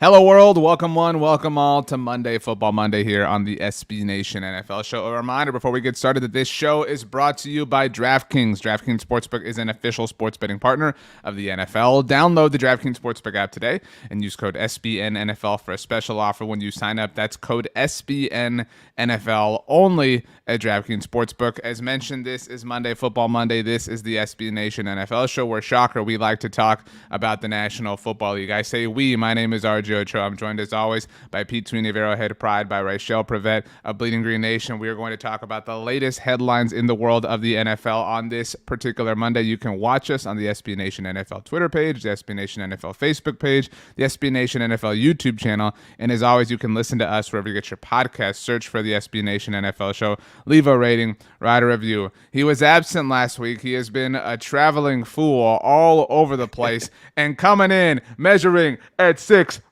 Hello, world. Welcome one, welcome all to Monday Football Monday here on the SB Nation NFL Show. A reminder before we get started that this show is brought to you by DraftKings. DraftKings Sportsbook is an official sports betting partner of the NFL. Download the DraftKings Sportsbook app today and use code SBNNFL for a special offer when you sign up. That's code SBNNFL only at DraftKings Sportsbook. As mentioned, this is Monday Football Monday. This is the SB Nation NFL Show where, shocker, we like to talk about the National Football League. I say we. My name is RJ Ochoa. I'm joined as always by Pete Sweeney of Arrowhead Pride, by Rachel Prevet of Bleeding Green Nation. We are going to talk about the latest headlines in the world of the NFL on this particular Monday. You can watch us on the SB Nation NFL Twitter page, the SB Nation NFL Facebook page, the SB Nation NFL YouTube channel, and as always, you can listen to us wherever you get your podcast. Search for the SB Nation NFL Show. Leave a rating, write a review. He was absent last week. He has been a traveling fool all over the place and coming in measuring at 6'4"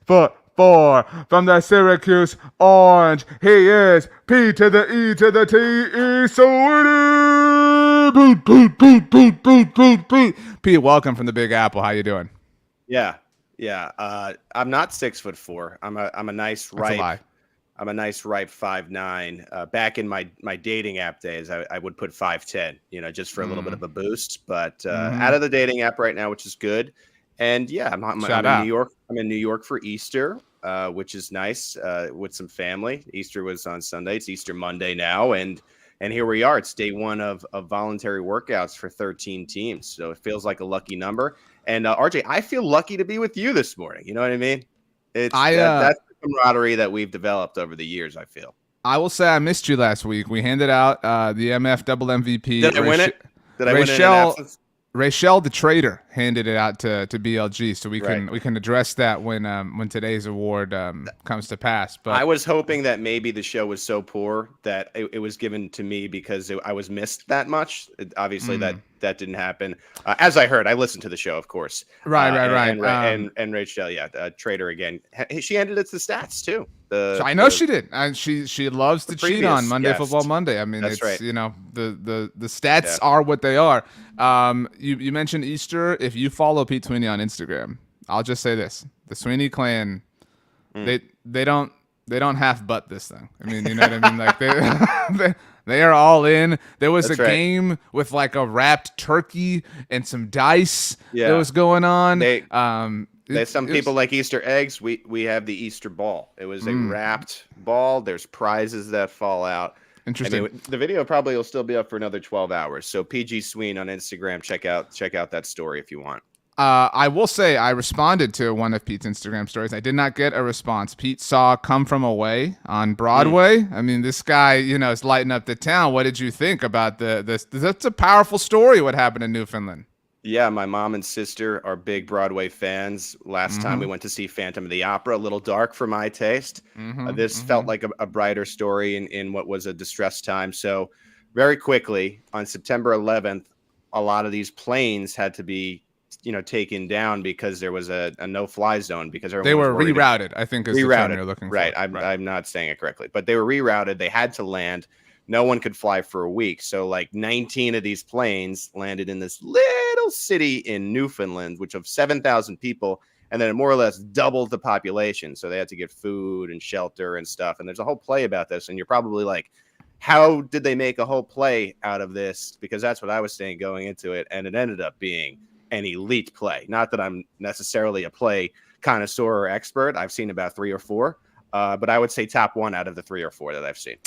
from the Syracuse Orange. He is P to the E to the T E Sweeney. Pete, welcome from the Big Apple. How you doing? Yeah. I'm not 6'4". I'm a nice ripe. I'm a nice ripe 5'9". Back in my dating app days, I would put 5'10", just for a little bit of a boost. But out of the dating app right now, which is good. And yeah, I'm in New York. I'm in New York for Easter, which is nice, with some family. Easter was on Sunday. It's Easter Monday now, and here we are. It's day one of voluntary workouts for 13 teams. So it feels like a lucky number. And RJ, I feel lucky to be with you this morning. You know what I mean? That's the camaraderie that we've developed over the years, I feel. I will say I missed you last week. We handed out the MF double MVP. Did I win it? Did I win it in absence? Rachel the Trader handed it out to BLG, so we can address that when today's award comes to pass. But I was hoping that maybe the show was so poor that it was given to me because I was missed that much. Obviously, that didn't happen. As I heard, I listened to the show, of course. Right. And Rachel, Trader again. She handed it to Stats too. So I know she did. She loves to cheat on Monday Football Monday. I mean, that's right. The stats are what they are. You mentioned Easter. If you follow Pete Sweeney on Instagram, I'll just say this: the Sweeney clan, they don't half butt this thing. I mean, you know what I mean? Like they are all in. There was game with like a wrapped turkey and some dice that was going on. Some people like Easter eggs. We have the Easter ball. It was a wrapped ball. There's prizes that fall out. Interesting. I mean, the video probably will still be up for another 12 hours. So PG Sween on Instagram, check out that story if you want. I will say I responded to one of Pete's Instagram stories. I did not get a response. Pete saw Come From Away on Broadway. I mean, this guy, is lighting up the town. What did you think about this? That's a powerful story, what happened in Newfoundland. Yeah, my mom and sister are big Broadway fans. Last time we went to see Phantom of the Opera, a little dark for my taste. This felt like a brighter story in what was a distressed time. So very quickly, on September 11th, a lot of these planes had to be taken down because there was a no-fly zone because they were rerouted. I think is the term you're looking for. Right. I'm not saying it correctly, but they were rerouted. They had to land. No one could fly for a week. So like 19 of these planes landed in this little city in Newfoundland, which of 7,000 people, and then it more or less doubled the population. So they had to get food and shelter and stuff. And there's a whole play about this. And you're probably like, how did they make a whole play out of this? Because that's what I was saying going into it. And it ended up being an elite play. Not that I'm necessarily a play connoisseur or expert. I've seen about 3 or 4, but I would say top 1 out of the 3 or 4 that I've seen.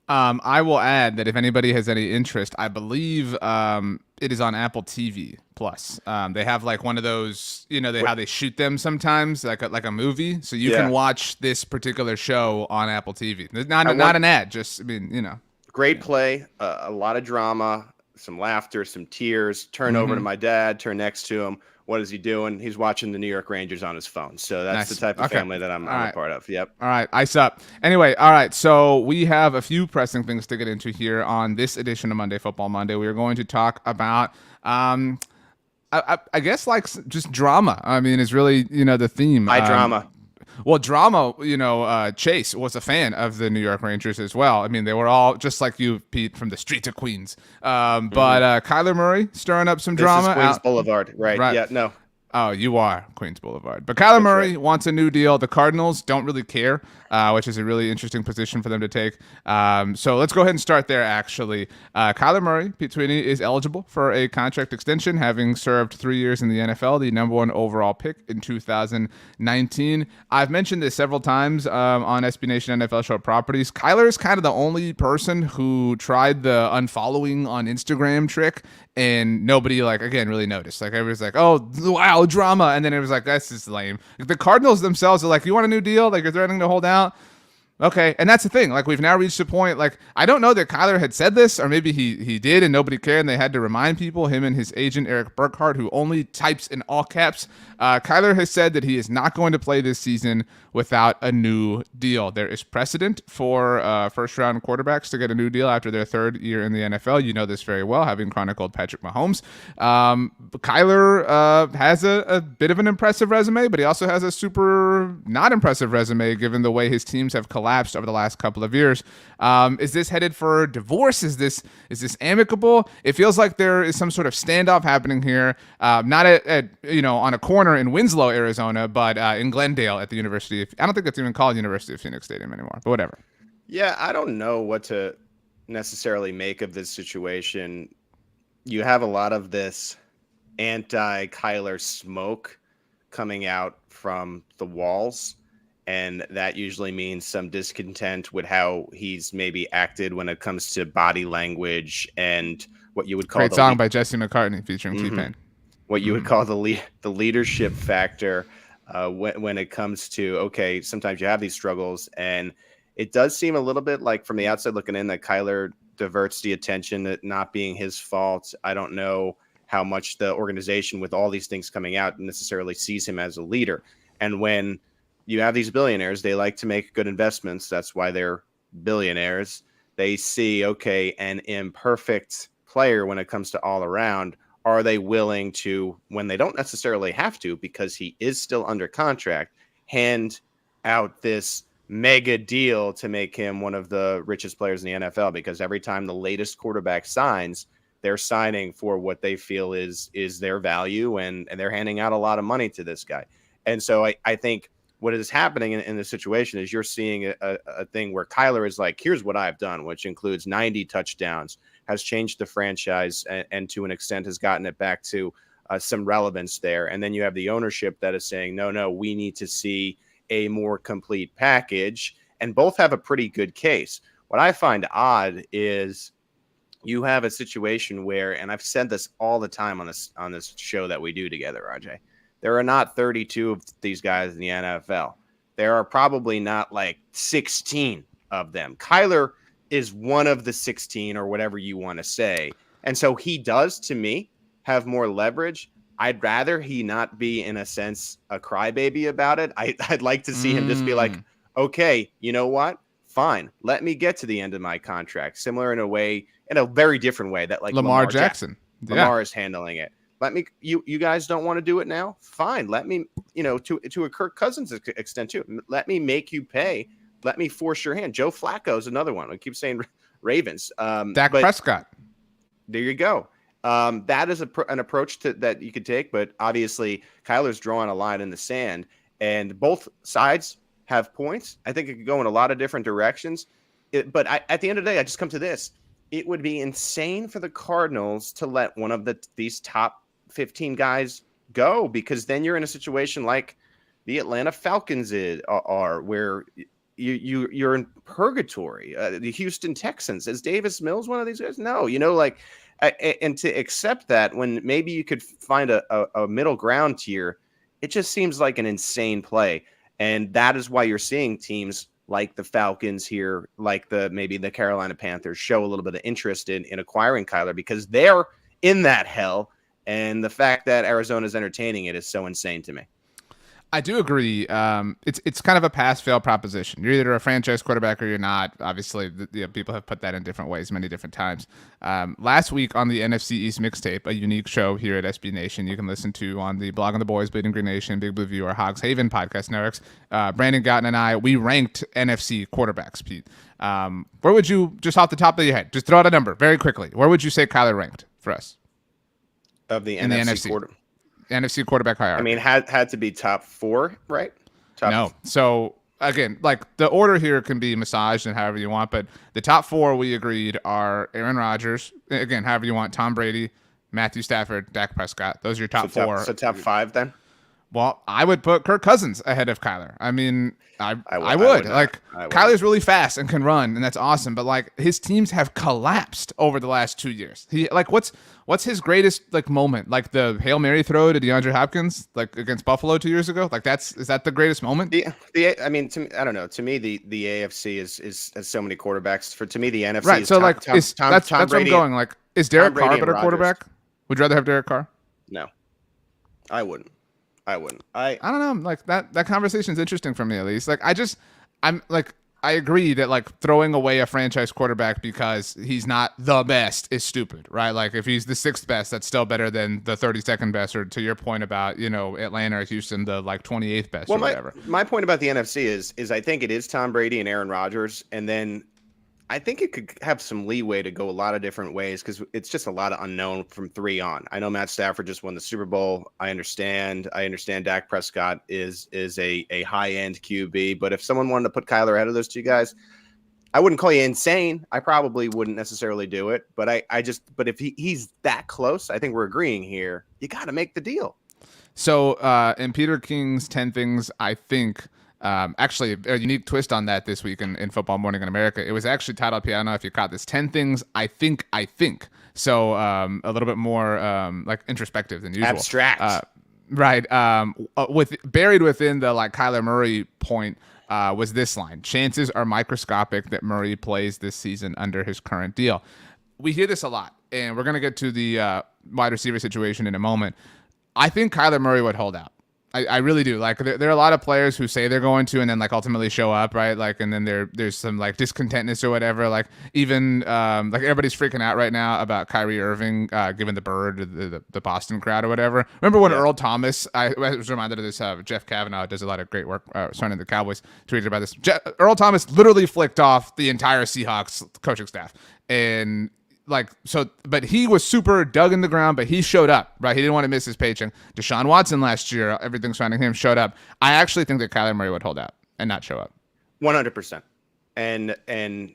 I will add that if anybody has any interest, I believe it is on Apple TV Plus. They have like one of those, how they shoot them sometimes, like a movie. So you can watch this particular show on Apple TV. Not an ad, just Great play, a lot of drama, some laughter, some tears. Turn over to my dad. Turn next to him. What is he doing? He's watching the New York Rangers on his phone. So that's the type of family that I'm a part of. Yep. All right. Ice up. Anyway, all right. So we have a few pressing things to get into here on this edition of Monday Football Monday. We are going to talk about, I guess, like just drama. I mean, it's really, the theme. Drama. Well, drama, Chase was a fan of the New York Rangers as well. I mean, they were all just like you, Pete, from the streets of Queens. But Kyler Murray stirring up some drama. This is Queens Boulevard, right? Yeah, no. Oh, you are Queens Boulevard. But Kyler Murray wants a new deal. The Cardinals don't really care, which is a really interesting position for them to take. So let's go ahead and start there, actually. Kyler Murray, Pete Sweeney, is eligible for a contract extension, having served 3 years in the NFL, the number 1 overall pick in 2019. I've mentioned this several times on SB Nation NFL Show Properties. Kyler is kind of the only person who tried the unfollowing on Instagram trick, and nobody, really noticed. Everybody's like, oh, wow, drama. And then it was like, that's just lame. The Cardinals themselves are like, you want a new deal? You're threatening to hold out? Okay, and that's the thing. We've now reached a point. I don't know that Kyler had said this, or maybe he did and nobody cared, and they had to remind people, him and his agent, Eric Burkhart, who only types in all caps. Kyler has said that he is not going to play this season without a new deal. There is precedent for first-round quarterbacks to get a new deal after their 3rd year in the NFL. You know this very well, having chronicled Patrick Mahomes. Kyler has a bit of an impressive resume, but he also has a super not impressive resume given the way his teams have collapsed over the last couple of years. Is this headed for divorce? Is this amicable? It feels like there is some sort of standoff happening here, not at on a corner in Winslow, Arizona, but in Glendale at the University of, I don't think it's even called University of Phoenix Stadium anymore, but whatever. Yeah, I don't know what to necessarily make of this situation. You have a lot of this anti-Kyler smoke coming out from the walls, and that usually means some discontent with how he's maybe acted when it comes to body language and what you would call great song by Jesse McCartney featuring T-Pain. What you would call the leadership factor when it comes to, okay, sometimes you have these struggles, and it does seem a little bit like from the outside looking in that Kyler diverts the attention, that not being his fault. I don't know how much the organization, with all these things coming out, necessarily sees him as a leader. And when you have these billionaires, they like to make good investments. That's why they're billionaires. They see, okay, an imperfect player when it comes to all around. Are they willing to, when they don't necessarily have to, because he is still under contract, hand out this mega deal to make him one of the richest players in the NFL? Because every time the latest quarterback signs, they're signing for what they feel is their value, and they're handing out a lot of money to this guy. And so I think what is happening in this situation is you're seeing a thing where Kyler is like, here's what I've done, which includes 90 touchdowns, has changed the franchise, and to an extent has gotten it back to some relevance there. And then you have the ownership that is saying, no, we need to see a more complete package. And both have a pretty good case. What I find odd is you have a situation where, and I've said this all the time on this show that we do together, RJ, there are not 32 of these guys in the NFL. There are probably not 16 of them. Kyler is one of the 16, or whatever you want to say. And so he does, to me, have more leverage. I'd rather he not be, in a sense, a crybaby about it. I'd like to see him just be like, okay, you know what? Fine. Let me get to the end of my contract. Similar in a very different way that Lamar Jackson. Lamar is handling it. Let me, you guys don't want to do it now? Fine. Let me, to a Kirk Cousins extent too. Let me make you pay. Let me force your hand. Joe Flacco is another one. I keep saying Ravens. Dak Prescott. There you go. That is an approach that you could take, but obviously Kyler's drawing a line in the sand, and both sides have points. I think it could go in a lot of different directions. But at the end of the day, I just come to this. It would be insane for the Cardinals to let one of these top 15 guys go, because then you're in a situation like the Atlanta Falcons are, where you're in purgatory. The Houston Texans, is Davis Mills one of these guys? No, and to accept that when maybe you could find a middle ground tier, it just seems like an insane play. And that is why you're seeing teams like the Falcons here, like maybe the Carolina Panthers, show a little bit of interest in acquiring Kyler, because they're in that hell. And the fact that Arizona's entertaining it is so insane to me. I do agree. It's kind of a pass-fail proposition. You're either a franchise quarterback or you're not. Obviously, people have put that in different ways many different times. Last week on the NFC East Mixtape, a unique show here at SB Nation you can listen to on the Blog on the Boys, Bleeding Green Nation, Big Blue View, or Hogs Haven podcast networks, Brandon Gotton and I, we ranked NFC quarterbacks, Pete. Where would you, just off the top of your head, just throw out a number very quickly, where would you say Kyler ranked for us? Of the NFC quarter? NFC quarterback hierarchy. I mean, had to be top 4, right? No. So again, like the order here can be massaged and however you want, but the top 4 we agreed are Aaron Rodgers, again, however you want, Tom Brady, Matthew Stafford, Dak Prescott. Those are your top 4. So top 5 then? Well, I would put Kirk Cousins ahead of Kyler. I mean, I would. Kyler's really fast and can run, and that's awesome. But like his teams have collapsed over the last 2 years. He like what's his greatest like moment? Like the Hail Mary throw to DeAndre Hopkins, like against Buffalo 2 years ago. Like is that the greatest moment? I mean, I don't know. To me, the AFC is has so many quarterbacks. To me, the NFC right. is so Tom, like Tom, is, Tom, that's Tom that's Brady, where I'm going. Like is Derek Carr a better Rodgers. quarterback? Would you rather have Derek Carr? No, I wouldn't. I don't know. Like that conversation's interesting for me at least. Like I agree that like throwing away a franchise quarterback because he's not the best is stupid, right? Like if he's the 6th best, that's still better than the 32nd best, or to your point about, Atlanta or Houston, the like 28th best or whatever. My point about the NFC is I think it is Tom Brady and Aaron Rodgers, and then I think it could have some leeway to go a lot of different ways because it's just a lot of unknown from 3 on. I know Matt Stafford just won the Super Bowl. I understand Dak Prescott is a high-end QB, but if someone wanted to put Kyler ahead of those 2 guys, I wouldn't call you insane. I probably wouldn't necessarily do it, but but if he's that close, I think we're agreeing here. You got to make the deal. So in Peter King's 10 Things, I think. Actually, a unique twist on that this week in Football Morning in America. It was actually titled, I don't know if you caught this, 10 Things I Think. So a little bit more like introspective than usual. Abstract. Right. Buried within the like Kyler Murray point was this line: chances are microscopic that Murray plays this season under his current deal. We hear this a lot, and we're going to get to the wide receiver situation in a moment. I think Kyler Murray would hold out. I really do. Like there are a lot of players who say they're going to and then like ultimately show up, right? Like, and then there's some like discontentness or whatever. Like even like everybody's freaking out right now about Kyrie Irving giving the bird to the Boston crowd or whatever. Remember when Earl Thomas? I was reminded of this. Jeff Kavanaugh does a lot of great work surrounding the Cowboys. Tweeted about this. Earl Thomas literally flicked off the entire Seahawks coaching staff and. But he was super dug in the ground, but he showed up, right? He didn't want to miss his paycheck. Deshaun Watson last year, everything surrounding him showed up. I actually think that Kyler Murray would hold out and not show up. 100%. And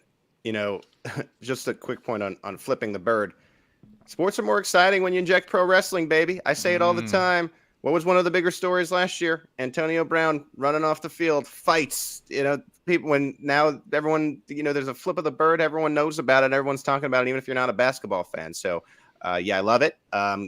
just a quick point on flipping the bird. Sports are more exciting when you inject pro wrestling, baby. I say it all the time. What was one of the bigger stories last year? Antonio Brown running off the field, fights, people when now everyone, there's a flip of the bird, everyone knows about it. Everyone's talking about it, even if you're not a basketball fan. So I love it.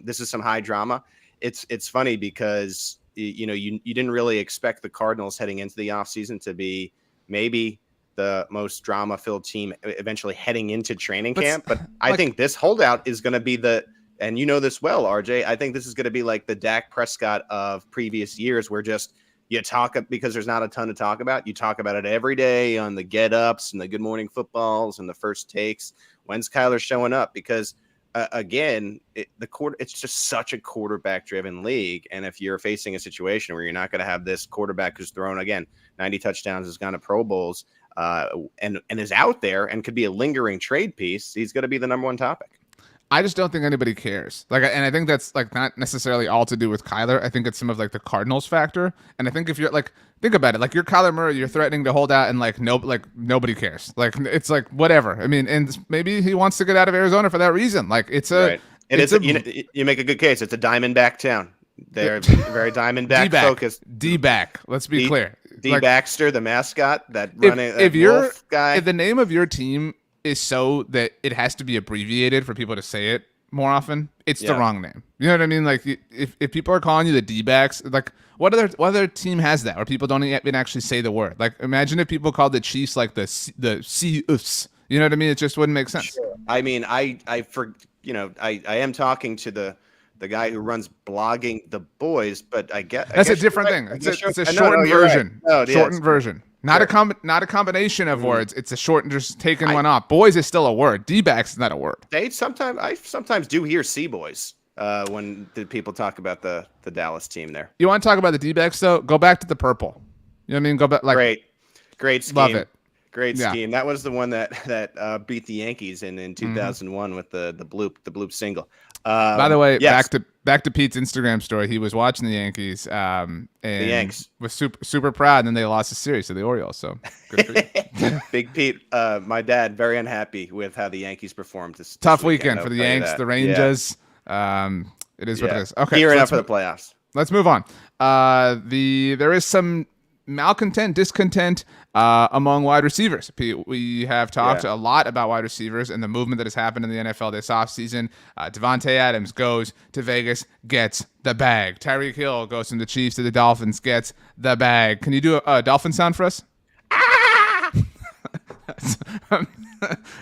This is some high drama. It's funny because, you didn't really expect the Cardinals heading into the offseason to be maybe the most drama-filled team eventually heading into training camp. But I think this holdout is going to be and you know this well, RJ, I think this is going to be like the Dak Prescott of previous years where just you talk because there's not a ton to talk about. You talk about it every day on the get-ups and the Good Morning Footballs and the first takes. When's Kyler showing up? Because, again, it's just such a quarterback-driven league. And if you're facing a situation where you're not going to have this quarterback who's thrown, again, 90 touchdowns, has gone to Pro Bowls, and is out there and could be a lingering trade piece, he's going to be the number 1 topic. I just don't think anybody cares. And I think that's like not necessarily all to do with Kyler. I think it's some of like the Cardinals factor. And I think if you're like, think about it, like you're Kyler Murray, you're threatening to hold out, and nobody cares. Like it's like whatever. I mean, and maybe he wants to get out of Arizona for that reason. Like it's a, right. And you make a good case. It's a Diamondback town. They're very Diamondback focused. D-back. Let's be clear. D Baxter, the mascot, that running wolf guy. If the name of your team is so that it has to be abbreviated for people to say it more often, it's the wrong name. You know what I mean? Like if people are calling you the D-backs, like what other team has that where people don't even actually say the word? Like imagine if people called the Chiefs like the Chiefs. You know what I mean? It just wouldn't make sense. Sure. I mean, I am talking to the guy who runs Blogging the Boys, but I get that's a different thing. It's a shortened version. Right. Shortened version. Not a combination of words. It's a shortened, just taking one off. Boys is still a word. D-backs is not a word. I sometimes do hear C-boys when the people talk about the Dallas team there. You want to talk about the D-backs though? Go back to the purple. You know what I mean? Go back. Like great scheme. Love it. Great scheme. That was the one that beat the Yankees in 2001 with the bloop single. By the way, yes. back to Pete's Instagram story. He was watching the Yankees, and The Yanks was super proud. And then they lost the series to the Orioles. So good for you. Big Pete, my dad, very unhappy with how the Yankees performed this Tough weekend. weekend for the Yanks, the Rangers. It is what it is. Okay, gearing up for the playoffs. Let's move on. There is some discontent among wide receivers. We have talked a lot about wide receivers and the movement that has happened in the NFL this offseason. Devonte Adams goes to Vegas, gets the bag. Tyree Hill goes from the Chiefs to the Dolphins, gets the bag. Can you do a dolphin sound for us?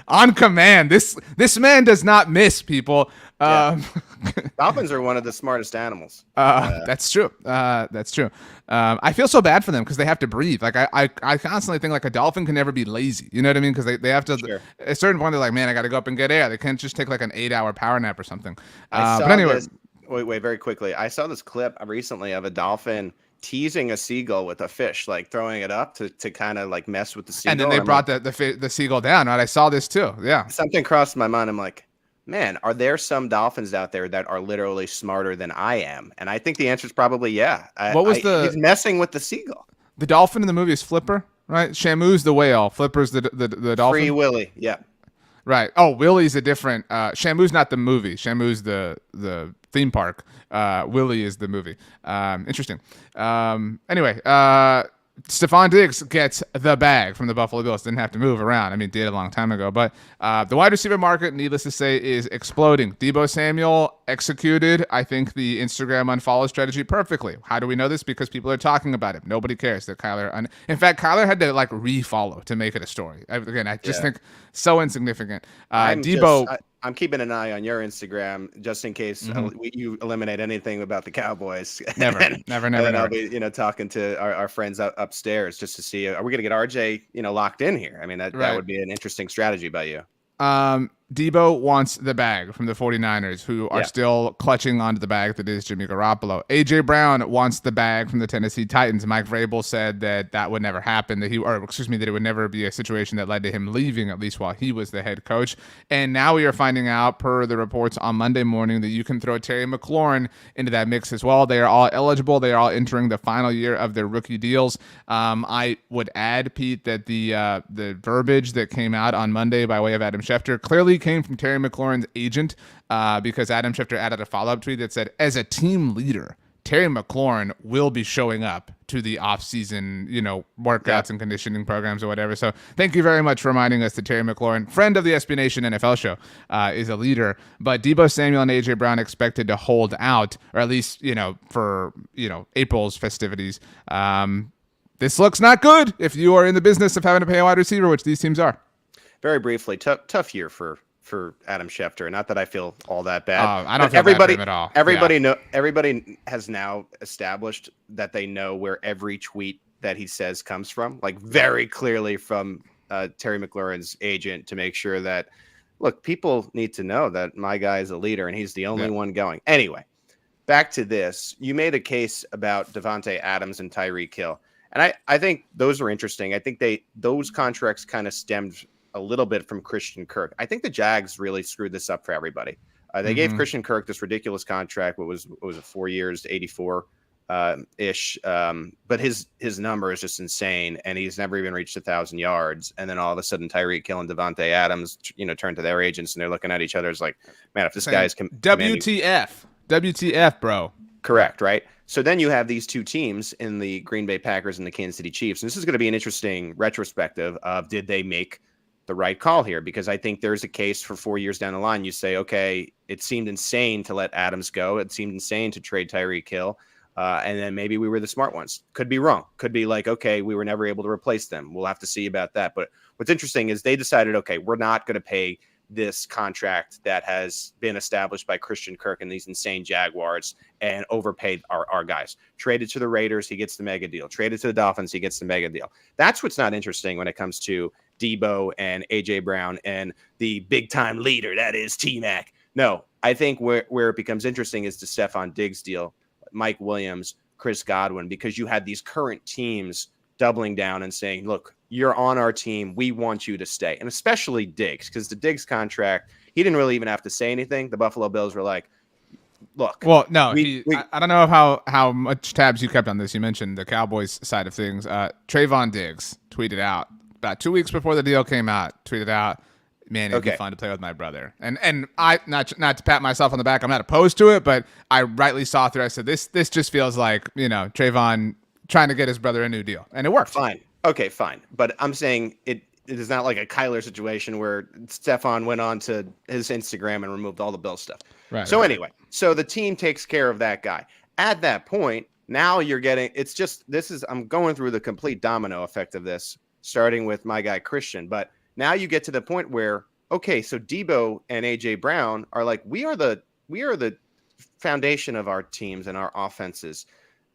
On command. This man does not miss, people. Dolphins are one of the smartest animals. That's true. That's true. I feel so bad for them because they have to breathe. Like I constantly think like a dolphin can never be lazy. You know what I mean? Because they have to. Sure. At a certain point, they're like, man, I got to go up and get air. They can't just take like an 8-hour power nap or something. But anyway, wait, very quickly. I saw this clip recently of a dolphin teasing a seagull with a fish, like throwing it up to kind of like mess with the seagull. And then they brought the seagull down. Right? I saw this too. Yeah. Something crossed my mind. I'm like, man, are there some dolphins out there that are literally smarter than I am? And I think the answer is probably yeah. He's messing with the seagull. The dolphin in the movie is Flipper, right? Shamu's the whale. Flipper's the dolphin. Free Willy, yeah. Right. Oh, Willie's a different. Shamu's not the movie. Shamu's the theme park. Willie is the movie. Interesting. Anyway, Stephon Diggs gets the bag from the Buffalo Bills. Didn't have to move around. I mean, did a long time ago. But the wide receiver market, needless to say, is exploding. Deebo Samuel executed, I think, the Instagram unfollow strategy perfectly. How do we know this? Because people are talking about it. Nobody cares that Kyler. In fact, Kyler had to like refollow to make it a story. I just think so insignificant. I'm keeping an eye on your Instagram just in case you eliminate anything about the Cowboys. Never. And then I'll be, talking to our friends upstairs just to see, are we going to get RJ, locked in here? I mean, that would be an interesting strategy by you. Deebo wants the bag from the 49ers, who are still clutching onto the bag that is Jimmy Garoppolo. A.J. Brown wants the bag from the Tennessee Titans. Mike Vrabel said that would never happen, that it would never be a situation that led to him leaving, at least while he was the head coach. And now we are finding out, per the reports on Monday morning, that you can throw Terry McLaurin into that mix as well. They are all eligible. They are all entering the final year of their rookie deals. I would add, Pete, that the verbiage that came out on Monday by way of Adam Schefter clearly came from Terry McLaurin's agent, because Adam Schefter added a follow-up tweet that said, as a team leader, Terry McLaurin will be showing up to the off-season, workouts and conditioning programs or whatever. So thank you very much for reminding us that Terry McLaurin, friend of the SB Nation NFL show, is a leader. But Deebo Samuel and A.J. Brown expected to hold out, or at least, for, April's festivities. This looks not good if you are in the business of having to pay a wide receiver, which these teams are. Very briefly, tough year for Adam Schefter. Not that I feel all that bad. I don't feel bad for him at all. Everybody has now established that they know where every tweet that he says comes from, like very clearly from Terry McLaurin's agent, to make sure that, look, people need to know that my guy is a leader and he's the only one going. Anyway, back to this. You made a case about Devonte Adams and Tyree Hill. And I think those are interesting. I think those contracts kind of stemmed a little bit from Christian Kirk. I think the Jags really screwed this up for everybody. They gave Christian Kirk this ridiculous contract. What was it, 4 years, 84 ish. But his number is just insane, and he's never even reached 1,000 yards. And then all of a sudden, Tyreek Hill and Devonte Adams, turn to their agents, and they're looking at each other as like, man, if this guy's WTF, bro. Correct, right? So then you have these two teams in the Green Bay Packers and the Kansas City Chiefs. And this is going to be an interesting retrospective of, did they make the right call here? Because I think there's a case for 4 years down the line. You say, okay, it seemed insane to let Adams go. It seemed insane to trade Tyreek Hill. And then maybe we were the smart ones. Could be wrong. Could be like, okay, we were never able to replace them. We'll have to see about that. But what's interesting is they decided, okay, we're not going to pay this contract that has been established by Christian Kirk and these insane Jaguars, and overpaid our guys. Traded to the Raiders, he gets the mega deal. Traded to the Dolphins, he gets the mega deal. That's what's not interesting when it comes to Deebo and A.J. Brown and the big-time leader, that is T-Mac. No, I think where it becomes interesting is the Stephon Diggs deal, Mike Williams, Chris Godwin, because you had these current teams doubling down and saying, look, you're on our team. We want you to stay. And especially Diggs, because the Diggs contract, he didn't really even have to say anything. The Buffalo Bills were like, look. Well, no, I don't know how much tabs you kept on this. You mentioned the Cowboys side of things. Trayvon Diggs tweeted out about 2 weeks before the deal came out. Tweeted out, "Man, it'd be fun to play with my brother." And I not to pat myself on the back. I'm not opposed to it, but I rightly saw through. I said this just feels like Trayvon trying to get his brother a new deal, and it worked. Fine, okay, fine. But I'm saying it is not like a Kyler situation where Stephon went on to his Instagram and removed all the Bill stuff. Right. So anyway, so the team takes care of that guy. At that point, now you're getting, I'm going through the complete domino effect of this, starting with my guy Christian. But now you get to the point where, okay, so Debo and AJ Brown are like, we are the foundation of our teams and our offenses.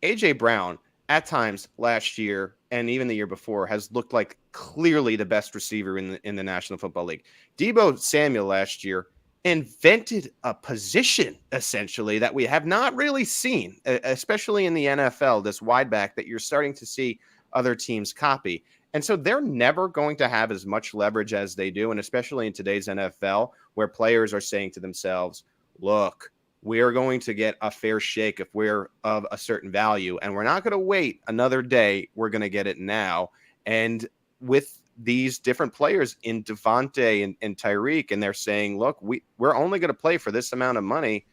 AJ Brown, at times last year and even the year before, has looked like clearly the best receiver in the National Football League. Debo Samuel last year invented a position essentially that we have not really seen, especially in the NFL, this wide back that you're starting to see other teams copy. And so they're never going to have as much leverage as they do. And especially in today's NFL, where players are saying to themselves, look, we are going to get a fair shake if we're of a certain value, and we're not going to wait another day. We're going to get it now. And with these different players in Devonte and Tyree, and they're saying, look, we're only going to play for this amount of money.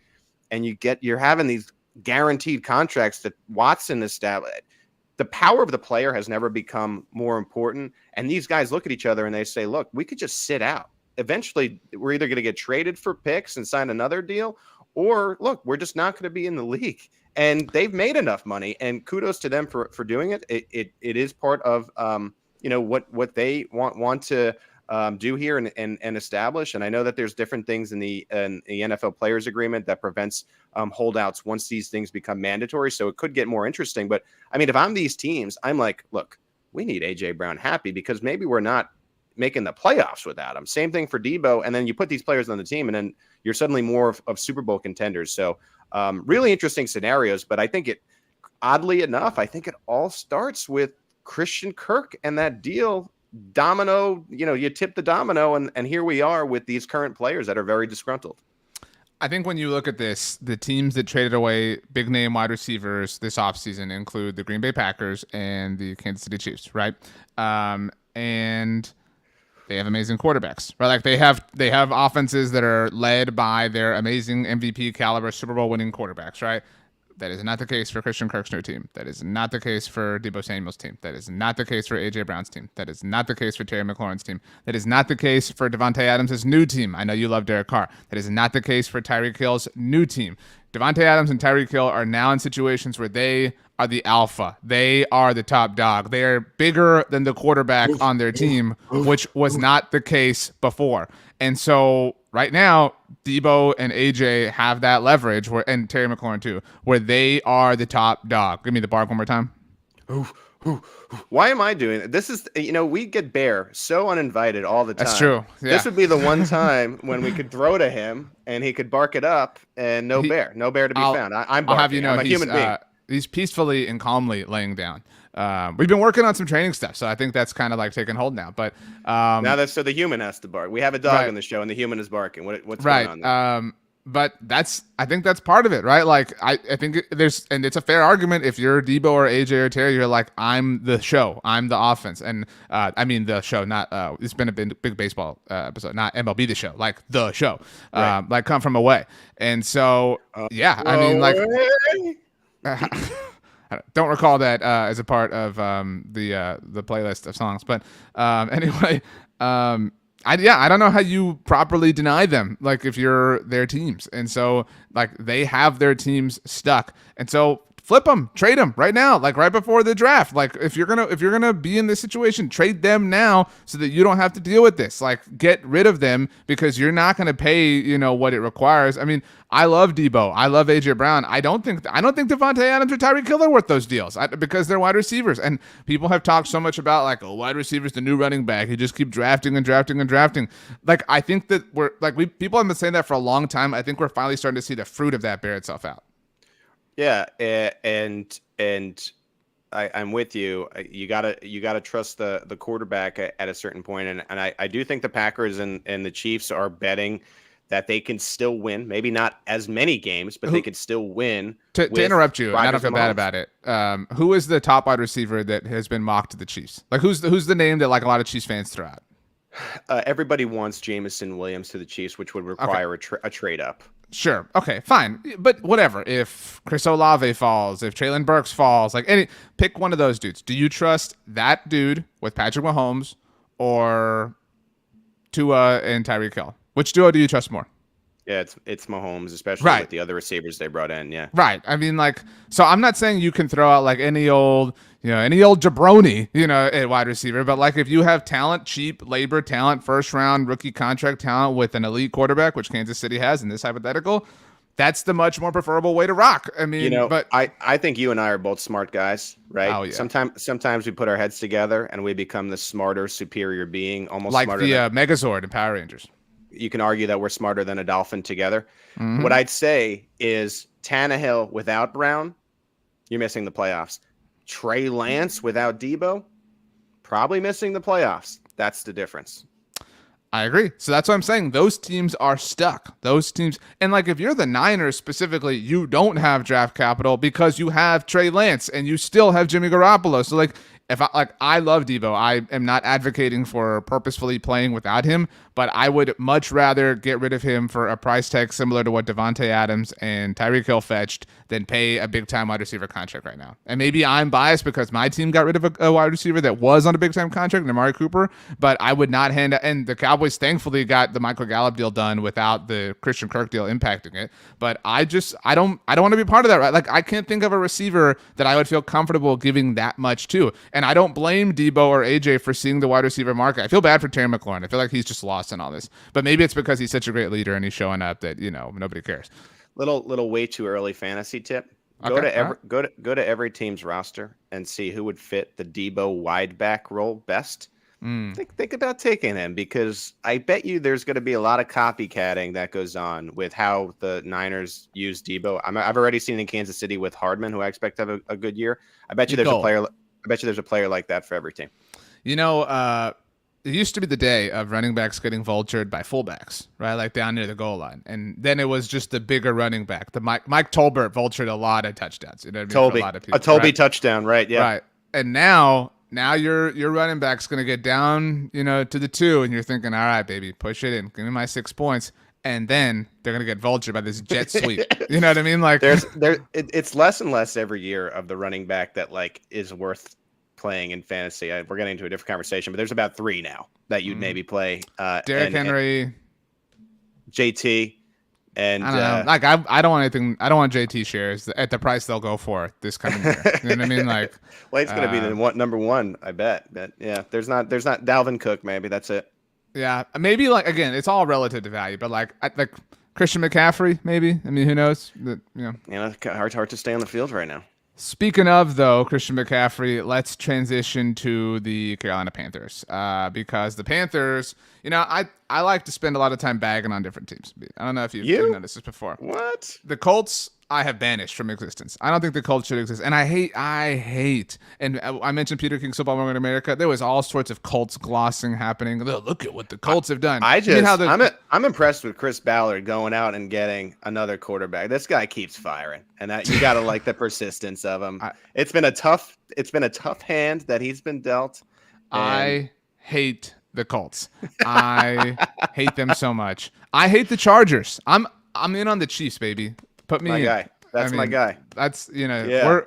And you're having these guaranteed contracts that Watson established. The power of the player has never become more important. And these guys look at each other and they say, look, we could just sit out. Eventually, we're either going to get traded for picks and sign another deal, or look, we're just not going to be in the league. And they've made enough money, and kudos to them for doing it. It is part of what they want to do here and establish. And I know that there's different things in the NFL players agreement that prevents holdouts once these things become mandatory. So it could get more interesting. But I mean, if I'm these teams, I'm like, look, we need AJ Brown happy because maybe we're not making the playoffs without him. Same thing for Debo. And then you put these players on the team and then you're suddenly more of Super Bowl contenders. So really interesting scenarios, but I think oddly enough, I think it all starts with Christian Kirk and that deal domino, you tip the domino and here we are with these current players that are very disgruntled. I think when you look at this, the teams that traded away big name wide receivers this offseason include the Green Bay Packers and the Kansas City Chiefs, right? And they have amazing quarterbacks, right? Like they have offenses that are led by their amazing MVP caliber Super Bowl winning quarterbacks, right? That is not the case for Christian Kirk's new team. That is not the case for Debo Samuel's team. That is not the case for AJ Brown's team. That is not the case for Terry McLaurin's team. That is not the case for Devonte Adams' new team. I know you love Derek Carr. That is not the case for Tyreek Hill's new team. Devonte Adams and Tyreek Hill are now in situations where they are the alpha. They are the top dog. They are bigger than the quarterback on their team, which was not the case before. And so right now, Debo and AJ have that leverage, and Terry McLaurin too, where they are the top dog. Give me the bark one more time. Why am I doing it? This is, we get Bear so uninvited all the time. That's true. Yeah. This would be the one time when we could throw to him and he could bark it up and no bear to be found. I'm barking. I'll have you know, I'm a human being. He's peacefully and calmly laying down. We've been working on some training stuff, so I think that's kind of like taking hold now. But now so the human has to bark. We have a dog on the show, and the human is barking. What's going on there? But I think that's part of it, right? Like I think and it's a fair argument. If you're Debo or AJ or Terry, you're like, I'm the show, I'm the offense, and I mean the show, not it's been a big baseball episode, not MLB the show, like the show, right. Like come from away, and so yeah, I mean like. I don't recall that as a part of the playlist of songs, but anyway, I don't know how you properly deny them, like if you're their teams, and so like they have their teams stuck, and so flip them, trade them right now, like right before the draft. Like if you're gonna be in this situation, trade them now so that you don't have to deal with this. Like get rid of them because you're not gonna pay what it requires. I mean, I love Debo, I love AJ Brown. I don't think Devonte Adams or Tyreek Hill are worth those deals because they're wide receivers. And people have talked so much about like wide receivers, the new running back. You just keep drafting and drafting and drafting. Like I think that people have been saying that for a long time. I think we're finally starting to see the fruit of that bear itself out. Yeah, and I'm with you. You gotta trust the quarterback at a certain point, and I do think the Packers and the Chiefs are betting that they can still win. Maybe not as many games, but they can still win. To interrupt you, and I don't feel bad about it. Who is the top wide receiver that has been mocked to the Chiefs? Like, who's the name that like a lot of Chiefs fans throw out? Everybody wants Jameson Williams to the Chiefs, which would require a trade up. Sure. Okay, fine. But whatever. If Chris Olave falls, if Traylon Burks falls, like pick one of those dudes. Do you trust that dude with Patrick Mahomes or Tua and Tyreek Hill? Which duo do you trust more? Yeah, it's Mahomes, especially with the other receivers they brought in. Yeah. Right. I mean, like, so I'm not saying you can throw out like any old jabroni, at wide receiver, but like if you have talent, cheap labor talent, first round rookie contract talent with an elite quarterback, which Kansas City has in this hypothetical, that's the much more preferable way to rock. I mean, but I think you and I are both smart guys, right? Oh, yeah. Sometimes we put our heads together and we become the smarter, superior being, almost like smarter the Megazord in Power Rangers. You can argue that we're smarter than a dolphin together. Mm-hmm. What I'd say is Tannehill without Brown, you're missing the playoffs. Trey Lance without Debo, probably missing the playoffs. That's the difference. I agree. So that's what I'm saying. Those teams are stuck. Those teams. And like if you're the Niners specifically, you don't have draft capital because you have Trey Lance and you still have Jimmy Garoppolo. So like I love Debo. I am not advocating for purposefully playing without him, but I would much rather get rid of him for a price tag similar to what Devonte Adams and Tyreek Hill fetched than pay a big-time wide receiver contract right now. And maybe I'm biased because my team got rid of a wide receiver that was on a big-time contract, Amari Cooper, but I would not hand – and the Cowboys thankfully got the Michael Gallup deal done without the Christian Kirk deal impacting it. But I don't want to be part of that, right? Like I can't think of a receiver that I would feel comfortable giving that much to. And I don't blame Debo or AJ for seeing the wide receiver market. I feel bad for Terry McLaurin. I feel like he's just lost in all this. But maybe it's because he's such a great leader and he's showing up that, nobody cares. Little way too early fantasy tip. Go to every team's roster and see who would fit the Debo wide back role best. Think about taking him because I bet you there's going to be a lot of copycatting that goes on with how the Niners use Debo. I've already seen it in Kansas City with Hardman, who I expect to have a good year. I bet you there's a player. I bet you there's a player like that for every team. It used to be the day of running backs getting vultured by fullbacks, right? Like down near the goal line. And then it was just the bigger running back. The Mike Tolbert vultured a lot of touchdowns. You know what I mean? For a lot of people, Tolby touchdown, right? Yeah. Right. And now your running back's going to get down, to the 2, and you're thinking, all right, baby, push it in. Give me my 6 points. And then they're going to get vultured by this jet sweep. You know what I mean? Like it's less and less every year of the running back that like is worth playing in fantasy. We're getting into a different conversation, but there's about 3 now that you'd maybe play. Derrick Henry, JT, and I don't know. Like I don't want anything. I don't want JT shares at the price they'll go for this coming year. You know what I mean? Like, well, it's going to be the number 1, I bet. But yeah, there's not Dalvin Cook. Maybe that's it. Yeah, maybe like again, it's all relative to value, but like Christian McCaffrey, maybe. I mean, who knows? Hard to stay on the field right now. Speaking of, though, Christian McCaffrey, let's transition to the Carolina Panthers because the Panthers, I like to spend a lot of time bagging on different teams. I don't know if you've noticed this before. What? The Colts, I have banished from existence. I don't think the Colts should exist. And I hate, and I mentioned Peter King's Football Morning America. There was all sorts of Colts glossing happening. Look at what the Colts have done. I'm impressed with Chris Ballard going out and getting another quarterback. This guy keeps firing, and that you got to like the persistence of him. It's been a tough hand that he's been dealt. I hate the Colts. I hate them so much. I hate the Chargers. I'm in on the Chiefs, baby. Put me my in. Guy. That's my guy. That's Yeah.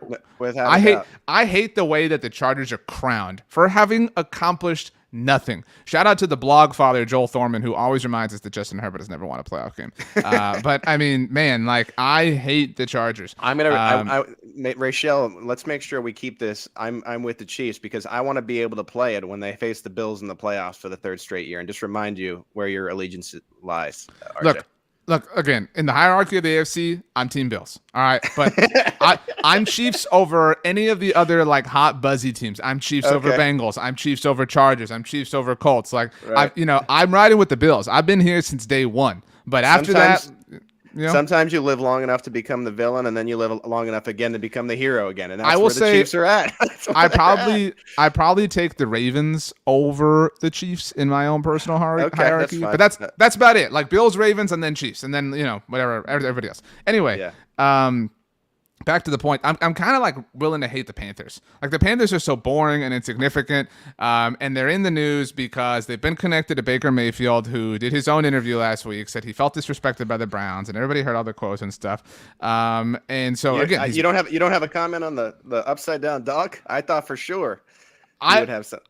I hate the way that the Chargers are crowned for having accomplished nothing. Shout out to the blog father Joel Thorman, who always reminds us that Justin Herbert has never won a playoff game. But I mean, man, like I hate the Chargers. Rachel, let's make sure we keep this. I'm with the Chiefs because I want to be able to play it when they face the Bills in the playoffs for the 3rd straight year, and just remind you where your allegiance lies. RJ. Look, again, in the hierarchy of the AFC, I'm Team Bills. All right. But I'm Chiefs over any of the other like hot buzzy teams. I'm Chiefs over Bengals. I'm Chiefs over Chargers. I'm Chiefs over Colts. Like, right. I'm riding with the Bills. I've been here since day one. But after that, Sometimes you live long enough to become the villain, and then you live long enough again to become the hero again. And that's I will where the say, Chiefs are at. I probably take the Ravens over the Chiefs in my own personal hierarchy. But that's about it. Like Bills, Ravens, and then Chiefs, and then whatever everybody else. Anyway, back to the point. I'm kind of like willing to hate the Panthers. Like the Panthers are so boring and insignificant, and they're in the news because they've been connected to Baker Mayfield, who did his own interview last week, said he felt disrespected by the Browns, and everybody heard all the quotes and stuff. And so again, you don't have a comment on the upside down dog. I thought for sure you would have some.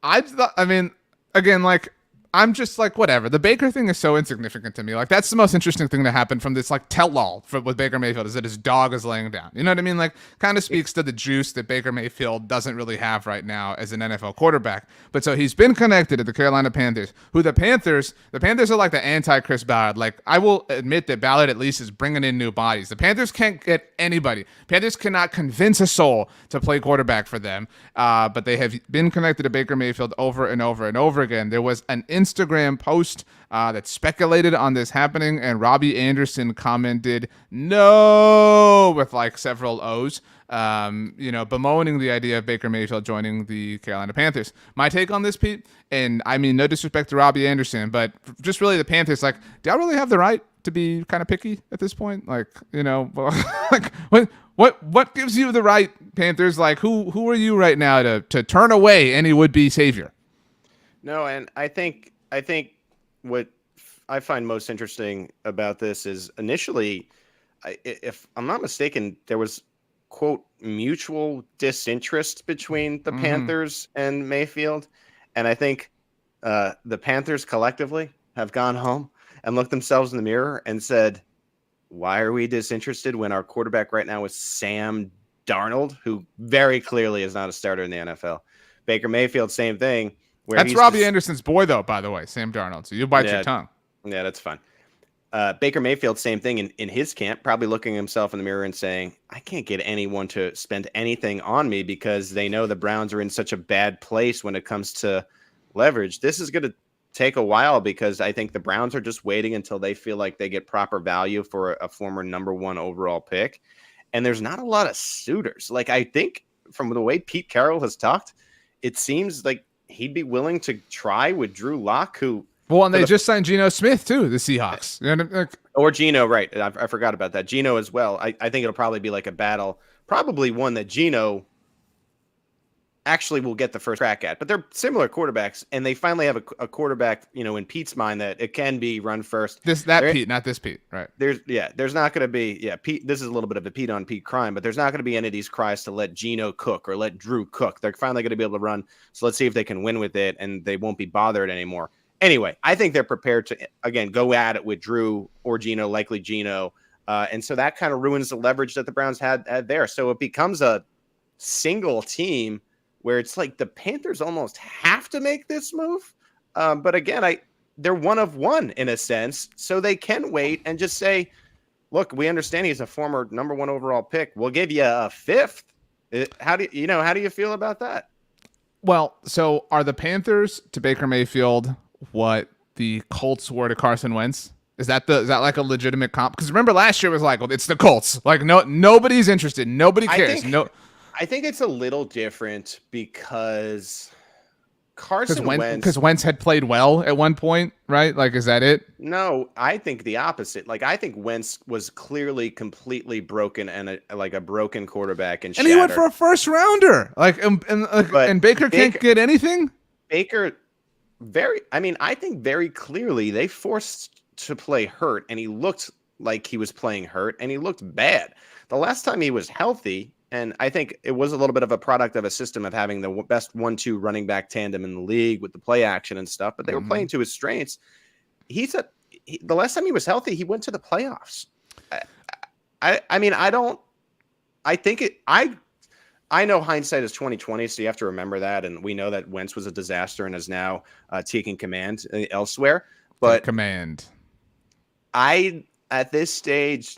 I mean, again, like. I'm just like, whatever. The Baker thing is so insignificant to me. Like, that's the most interesting thing to happen from this, like, tell-all with Baker Mayfield is that his dog is laying down. You know what I mean? Like, kind of speaks to the juice that Baker Mayfield doesn't really have right now as an NFL quarterback. But so he's been connected to the Carolina Panthers, who the Panthers are like the anti-Chris Ballard. Like, I will admit that Ballard at least is bringing in new bodies. The Panthers can't get anybody. Panthers cannot convince a soul to play quarterback for them. But they have been connected to Baker Mayfield over and over and over again. There was an Instagram post that speculated on this happening, and Robbie Anderson commented no with like several O's, bemoaning the idea of Baker Mayfield joining the Carolina Panthers. My take on this, Pete, and I mean no disrespect to Robbie Anderson, but just really the Panthers, like, do I really have the right to be kind of picky at this point? Like, like what gives you the right, Panthers? Like, who are you right now to turn away any would-be savior? No, and I think what I find most interesting about this is initially, if I'm not mistaken, there was, quote, mutual disinterest between the Panthers and Mayfield. And I think the Panthers collectively have gone home and looked themselves in the mirror and said, why are we disinterested when our quarterback right now is Sam Darnold, who very clearly is not a starter in the NFL? Baker Mayfield, same thing. That's Robbie Anderson's boy, though, by the way, Sam Darnold. So you bite your tongue. Yeah, that's fine. Baker Mayfield, same thing in his camp, probably looking himself in the mirror and saying, I can't get anyone to spend anything on me because they know the Browns are in such a bad place when it comes to leverage. This is going to take a while because I think the Browns are just waiting until they feel like they get proper value for a former number 1 overall pick. And there's not a lot of suitors. Like, I think from the way Pete Carroll has talked, it seems like he'd be willing to try with Drew Lock, who. Well, and they just signed Geno Smith too, the Seahawks. Or Geno, right? I forgot about that. Geno as well. I think it'll probably be like a battle, probably one that Geno actually will get the first crack at. But they're similar quarterbacks, and they finally have a quarterback, in Pete's mind that it can be run first. Pete, not this Pete, right? There's not going to be Pete. This is a little bit of a Pete on Pete crime, but there's not going to be any of these cries to let Geno cook or let Drew cook. They're finally going to be able to run. So let's see if they can win with it, and they won't be bothered anymore. Anyway, I think they're prepared to, again, go at it with Drew or Geno, likely Geno. And so that kind of ruins the leverage that the Browns had there. So it becomes a single team where it's like the Panthers almost have to make this move. But again, they're one of one in a sense. So they can wait and just say, look, we understand he's a former number 1 overall pick. We'll give you a 5th. How do you feel about that? Well, so are the Panthers to Baker Mayfield what the Colts were to Carson Wentz? Is that like a legitimate comp? Because remember last year was like, well, it's the Colts. Like nobody's interested. Nobody cares. I think it's a little different because Carson Wentz. Because Wentz had played well at one point, right? Like, is that it? No, I think the opposite. Like, I think Wentz was clearly completely broken and a broken quarterback and he went for a first rounder. Like, and Baker can't get anything. Baker. I think very clearly they forced to play hurt, and he looked like he was playing hurt, and he looked bad. The last time he was healthy, and I think it was a little bit of a product of a system of having the best 1-2 running back tandem in the league with the play action and stuff, but they were playing to his strengths. The last time he was healthy, he went to the playoffs. I know hindsight is 20/20, so you have to remember that, and we know that Wentz was a disaster and is now taking command elsewhere. But command. At this stage,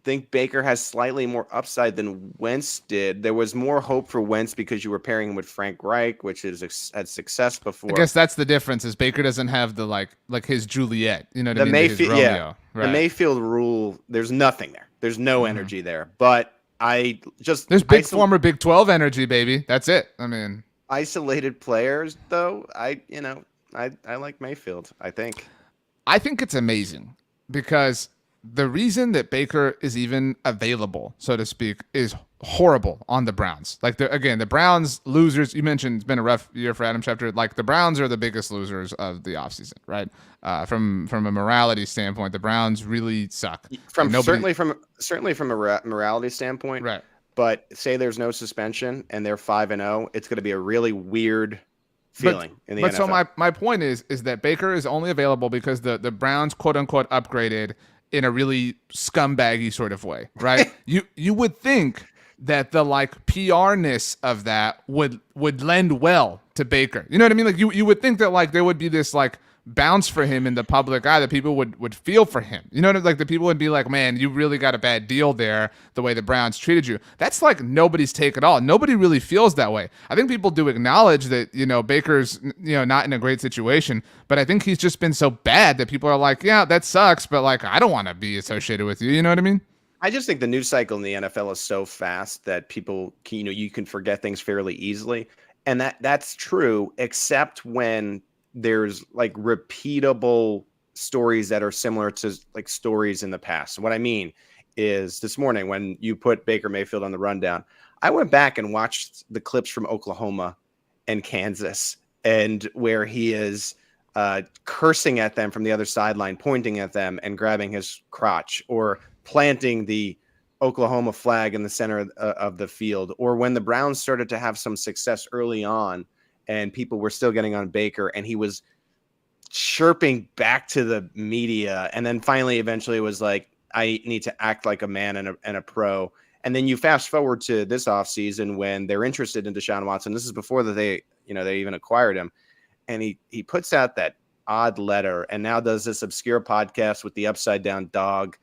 think Baker has slightly more upside than Wentz did. There was more hope for Wentz because you were pairing him with Frank Reich, which had success before. I guess that's the difference. Is Baker doesn't have the like his Juliet, you know what I mean? His Romeo. Yeah, right. The Mayfield rule. There's nothing there. There's no energy there. But there's former Big 12 energy, baby. That's it. I mean, isolated players though. I like Mayfield. I think it's amazing because the reason that Baker is even available, so to speak, is horrible on the Browns. Like, the Browns losers, you mentioned it's been a rough year for Adam Schefter. Like, the Browns are the biggest losers of the offseason, right? From a morality standpoint, the Browns really suck. Certainly from a morality standpoint. Right. But say there's no suspension and they're 5-0, it's going to be a really weird feeling in the NFL. So my point is that Baker is only available because the Browns, quote unquote, upgraded in a really scumbaggy sort of way, right? you would think that the like PR-ness of that would lend well to Baker. You know what I mean? Like you would think that like there would be this like bounce for him in the public eye, that people would feel for him. You know what I mean? Like the people would be like, man, you really got a bad deal there, the way the Browns treated you. That's like nobody's take at all. Nobody really feels that way. I think people do acknowledge that, Baker's, not in a great situation, but I think he's just been so bad that people are like, yeah, that sucks, but like, I don't want to be associated with you. You know what I mean? I just think the news cycle in the NFL is so fast that people, you can forget things fairly easily. And that's true, except when there's like repeatable stories that are similar to like stories in the past. What I mean is this morning when you put Baker Mayfield on the rundown, I went back and watched the clips from Oklahoma and Kansas, and where he is cursing at them from the other sideline, pointing at them and grabbing his crotch, or planting the Oklahoma flag in the center of the field, or when the Browns started to have some success early on and people were still getting on Baker and he was chirping back to the media. And then finally, eventually was like, I need to act like a man and a pro. And then you fast forward to this offseason when they're interested in Deshaun Watson. This is before that they even acquired him. And he puts out that odd letter and now does this obscure podcast with the upside down dog.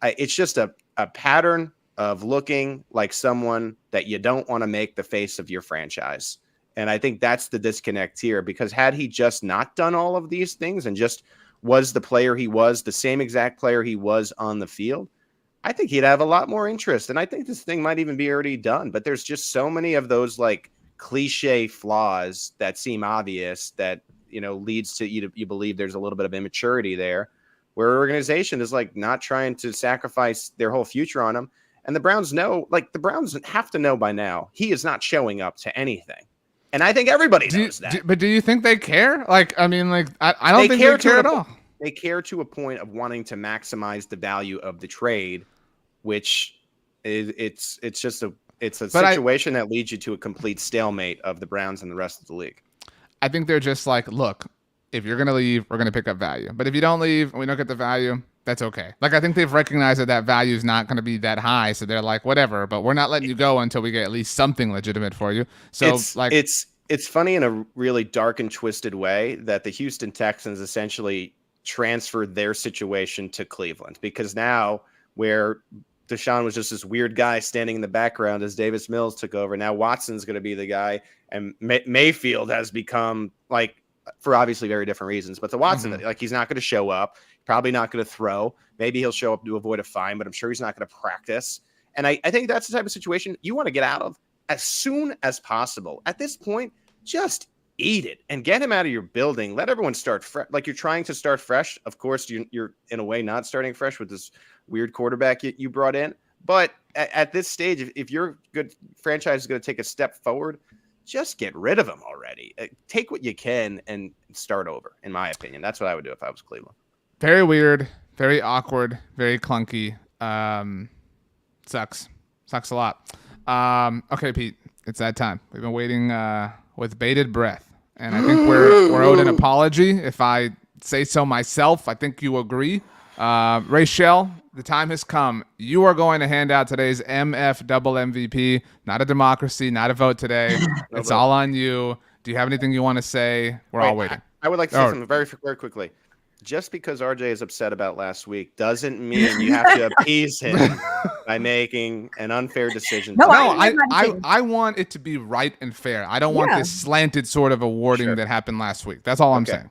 It's just a pattern of looking like someone that you don't want to make the face of your franchise. And I think that's the disconnect here, because had he just not done all of these things and just was the player he was, the same exact player he was on the field, I think he'd have a lot more interest. And I think this thing might even be already done. But there's just so many of those like cliche flaws that seem obvious that, leads to you believe there's a little bit of immaturity there, where an organization is like not trying to sacrifice their whole future on him. And the Browns the Browns have to know by now he is not showing up to anything. And I think everybody knows that. But do you think they care? Like, I mean, like, I don't think they care at all. They care to a point of wanting to maximize the value of the trade, which it's a situation that leads you to a complete stalemate of the Browns and the rest of the league. I think they're just like, look, if you're going to leave, we're going to pick up value. But if you don't leave and we don't get the value, that's okay. Like, I think they've recognized that value is not going to be that high. So they're like, whatever, but we're not letting you go until we get at least something legitimate for you. So it's funny in a really dark and twisted way that the Houston Texans essentially transferred their situation to Cleveland, because now where Deshaun was just this weird guy standing in the background as Davis Mills took over, now Watson's going to be the guy, and Mayfield has become, like, for obviously very different reasons, but the Watson, like, he's not going to show up, probably not going to throw. Maybe he'll show up to avoid a fine, but I'm sure he's not going to practice. And I think that's the type of situation you want to get out of as soon as possible. At this point, just eat it and get him out of your building. Let everyone start fresh. Like, you're trying to start fresh. Of course, you're in a way not starting fresh with this weird quarterback you brought in. But at this stage, if your good franchise is going to take a step forward, just get rid of him already. Take what you can and start over, in my opinion. That's what I would do if I was Cleveland. Very weird, very awkward, very clunky. Sucks a lot. Okay, Pete, it's that time. We've been waiting with bated breath, and I think we're owed an apology. If I say so myself, I think you agree. Rachel, the time has come. You are going to hand out today's MF double MVP. Not a democracy, not a vote today. It's all on you. Do you have anything you want to say? We're all waiting. I would like to say something very, very quickly. just because RJ is upset about last week doesn't mean you have to appease him by making an unfair decision. No, I want it to be right and fair. I don't want this slanted sort of awarding that happened last week. That's all I'm saying.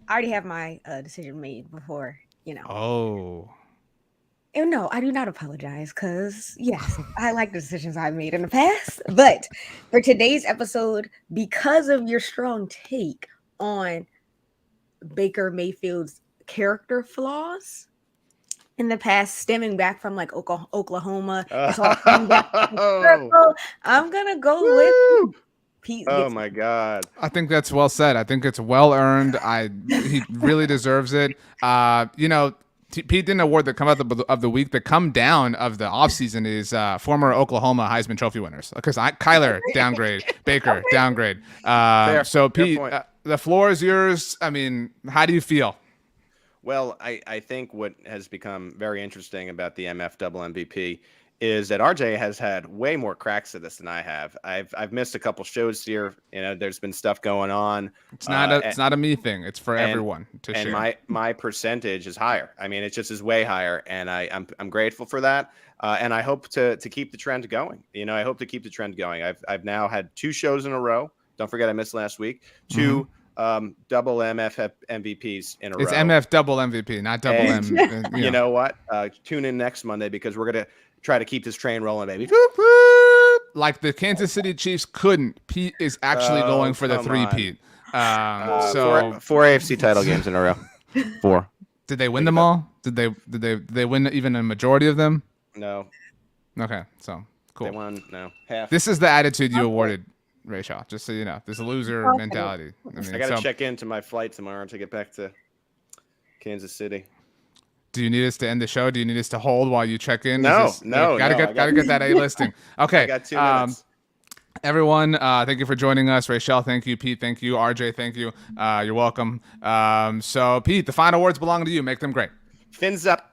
I already have my decision made before, Oh. And no, I do not apologize because, yes, I like the decisions I've made in the past. But for today's episode, because of your strong take on Baker Mayfield's character flaws in the past, stemming back from like Oklahoma, it's all coming back to the circle, I'm going to go with Pete. Oh, my God. I think that's well said. I think it's well earned. He really deserves it. Pete didn't award the come up of the week. The come down of the offseason is former Oklahoma Heisman Trophy winners. Because Kyler, downgrade. Baker, downgrade. So, Pete, the floor is yours. I mean, how do you feel? Well, I think what has become very interesting about the MF double MVP is that RJ has had way more cracks at this than I have. I've missed a couple shows here. There's been stuff going on. It's not a me thing. It's for everyone to share. And my percentage is higher. I mean, it just is way higher, and I'm grateful for that. And I hope to keep the trend going. I hope to keep the trend going. I've now had 2 shows in a row. Don't forget I missed last week. 2 double MF MVPs in a row. It's MF double MVP, not double M. You know what? Tune in next Monday because we're gonna try to keep this train rolling, baby. Like the Kansas City Chiefs couldn't. Pete is actually going for the 3-peat. So 4 AFC title games in a row. 4. Did they win them all? Did they win even a majority of them? No. Okay, so cool. They won half. This is the attitude you awarded Ray Shaw, just so you know. This loser mentality. I got to check into my flight tomorrow to get back to Kansas City. Do you need us to end the show? Do you need us to hold while you check in? No. Gotta get that A listing. Okay. I got 2 minutes. Everyone, thank you for joining us. Rachel, thank you. Pete, thank you. RJ, thank you. You're welcome. So, Pete, the final words belong to you. Make them great. Fins up.